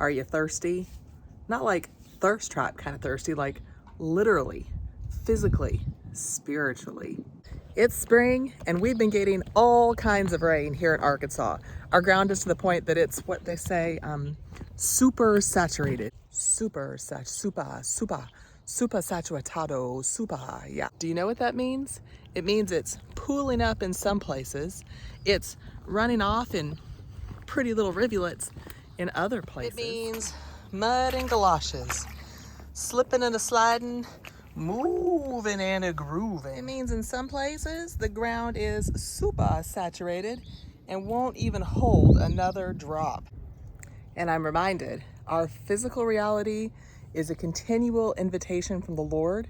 Are you thirsty? Not like thirst trap kind of thirsty, like literally, physically, spiritually. It's spring and we've been getting all kinds of rain here in Arkansas. Our ground is to the point that it's what they say, super saturated. Super saturatado, super, yeah. Do you know what that means? It means it's pooling up in some places. It's running off in pretty little rivulets in other places. It means mud and galoshes, slipping and a sliding, moving and a grooving. It means in some places the ground is super saturated and won't even hold another drop. And I'm reminded our physical reality is a continual invitation from the Lord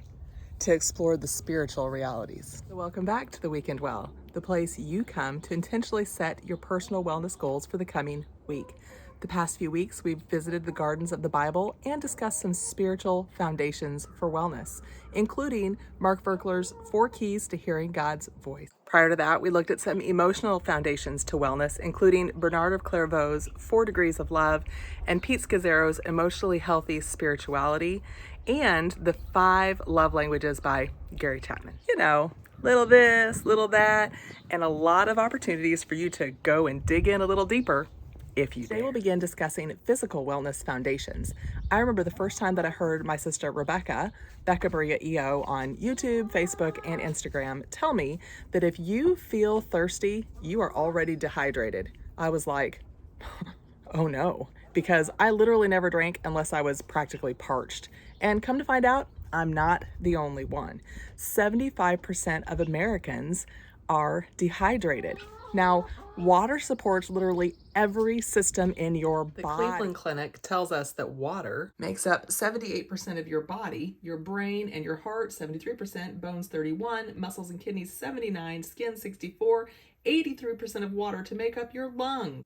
to explore the spiritual realities. So welcome back to the Weekend Well, the place you come to intentionally set your personal wellness goals for the coming week. The past few weeks, we've visited the gardens of the Bible and discussed some spiritual foundations for wellness, including Mark Verkler's 4 Keys to Hearing God's Voice. Prior to that, we looked at some emotional foundations to wellness, including Bernard of Clairvaux's 4 Degrees of Love and Pete Scazzero's Emotionally Healthy Spirituality, and the 5 Love Languages by Gary Chapman. You know, little this, little that, and a lot of opportunities for you to go and dig in a little deeper if you dare. Today we'll begin discussing physical wellness foundations. I remember the first time that I heard my sister Becca Maria EO on YouTube, Facebook, and Instagram tell me that if you feel thirsty, you are already dehydrated. I was like, oh no, because I literally never drank unless I was practically parched. And come to find out, I'm not the only one. 75% of Americans are dehydrated. Now, water supports literally every system in your body. The Cleveland Clinic tells us that water makes up 78% of your body, your brain and your heart 73%, bones 31%, muscles and kidneys 79%, skin 64%, 83% of water to make up your lungs.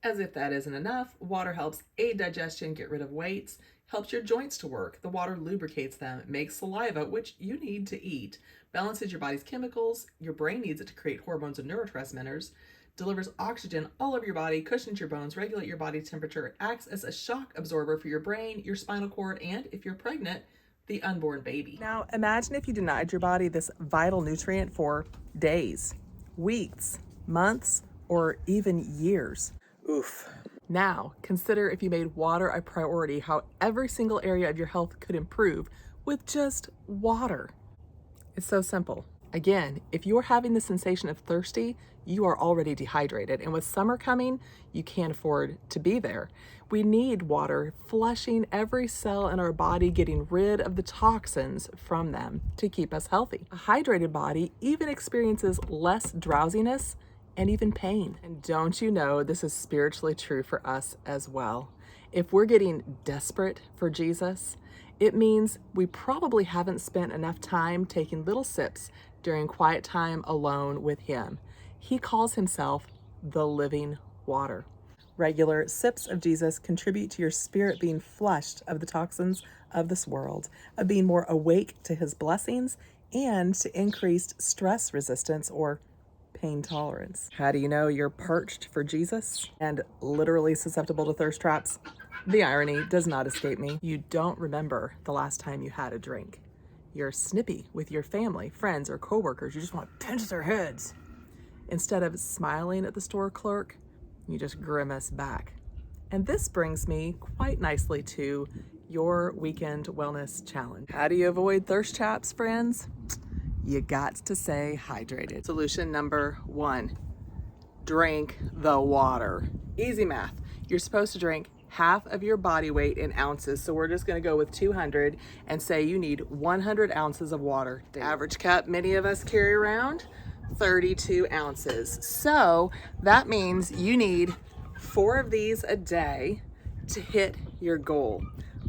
As if that isn't enough, water helps aid digestion, get rid of weights, helps your joints to work. The water lubricates them, makes saliva, which you need to eat, balances your body's chemicals, your brain needs it to create hormones and neurotransmitters, delivers oxygen all over your body, cushions your bones, regulates your body temperature, acts as a shock absorber for your brain, your spinal cord, and, if you're pregnant, the unborn baby. Now, imagine if you denied your body this vital nutrient for days, weeks, months, or even years. Oof. Now, consider if you made water a priority, how every single area of your health could improve with just water. It's so simple. Again, if you're having the sensation of thirsty, you are already dehydrated. And with summer coming, you can't afford to be there. We need water flushing every cell in our body, getting rid of the toxins from them to keep us healthy. A hydrated body even experiences less drowsiness and even pain. And don't you know this is spiritually true for us as well? If we're getting desperate for Jesus, it means we probably haven't spent enough time taking little sips during quiet time alone with Him. He calls Himself the living water. Regular sips of Jesus contribute to your spirit being flushed of the toxins of this world, of being more awake to His blessings, and to increased stress resistance or pain tolerance. How do you know you're parched for Jesus and literally susceptible to thirst traps? The irony does not escape me. You don't remember the last time you had a drink. You're snippy with your family, friends, or coworkers. You just want to pinch their heads. Instead of smiling at the store clerk, you just grimace back. And this brings me quite nicely to your weekend wellness challenge. How do you avoid thirst traps, friends? You got to stay hydrated. Solution number 1, drink the water. Easy math. You're supposed to drink half of your body weight in ounces. So we're just gonna go with 200 and say you need 100 ounces of water. The average cup many of us carry around, 32 ounces. So that means you need 4 of these a day to hit your goal.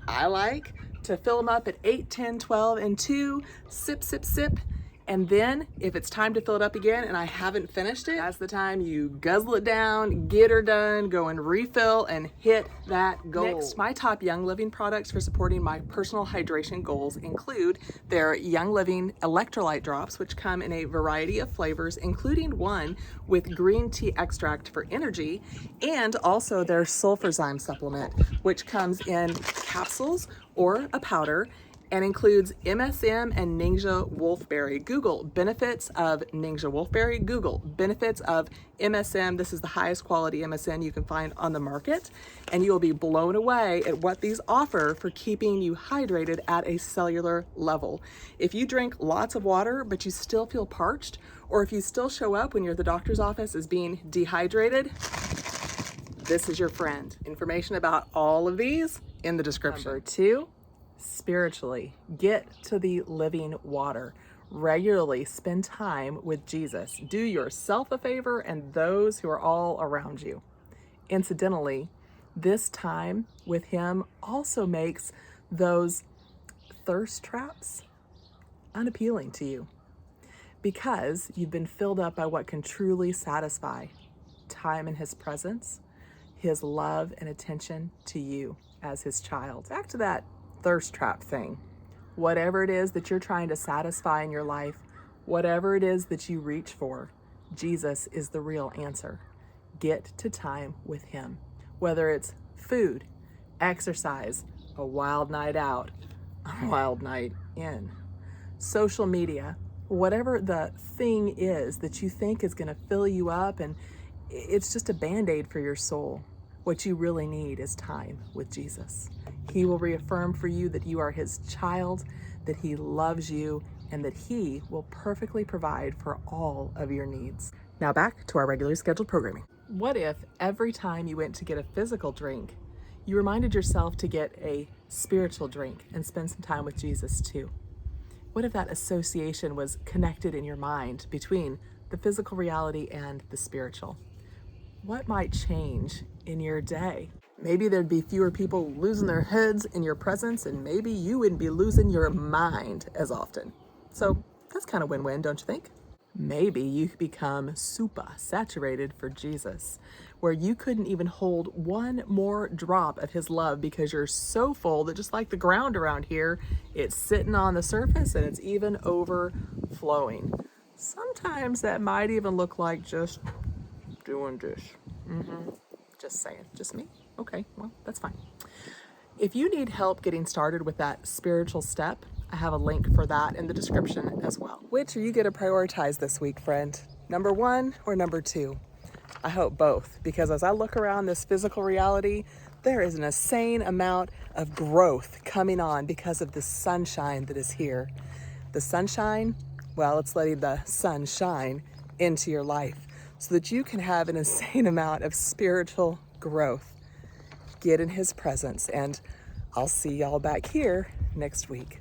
I like to fill them up at 8, 10, 12, and 2, sip, sip, sip, And then if it's time to fill it up again and I haven't finished it, that's the time you guzzle it down, get her done, go and refill and hit that goal. Next, my top Young Living products for supporting my personal hydration goals include their Young Living electrolyte drops, which come in a variety of flavors, including one with green tea extract for energy, and also their Sulfurzyme supplement, which comes in capsules or a powder and includes MSM and Ningxia wolfberry. Google benefits of Ningxia wolfberry. Google benefits of MSM. This is the highest quality MSM you can find on the market, and you will be blown away at what these offer for keeping you hydrated at a cellular level. If you drink lots of water, but you still feel parched, or if you still show up when you're at the doctor's office as being dehydrated, this is your friend. Information about all of these in the description. Number 2, spiritually, get to the living water. Regularly spend time with Jesus. Do yourself a favor and those who are all around you. Incidentally, this time with him also makes those thirst traps unappealing to you, because you've been filled up by what can truly satisfy: time in his presence, his love and attention to you as his child. Back to that thirst trap thing. Whatever it is that you're trying to satisfy in your life, whatever it is that you reach for, Jesus is the real answer. Get to time with him. Whether it's food, exercise, a wild night out, a wild night in, social media, whatever the thing is that you think is going to fill you up and it's just a band-aid for your soul. What you really need is time with Jesus. He will reaffirm for you that you are his child, that he loves you, and that he will perfectly provide for all of your needs. Now back to our regularly scheduled programming. What if every time you went to get a physical drink, you reminded yourself to get a spiritual drink and spend some time with Jesus too? What if that association was connected in your mind between the physical reality and the spiritual? What might change in your day? Maybe there'd be fewer people losing their heads in your presence, and maybe you wouldn't be losing your mind as often. So that's kind of win-win, don't you think? Maybe you become super saturated for Jesus, where you couldn't even hold one more drop of his love because you're so full that, just like the ground around here, it's sitting on the surface and it's even overflowing. Sometimes that might even look like just doing this. Just saying. Just me? Okay, well, that's fine. If you need help getting started with that spiritual step, I have a link for that in the description as well. Which are you going to prioritize this week, friend? Number 1 or number 2? I hope both, because as I look around this physical reality, there is an insane amount of growth coming on because of the sunshine that is here. The sunshine, well, it's letting the sun shine into your life so that you can have an insane amount of spiritual growth. Get in his presence, and I'll see y'all back here next week.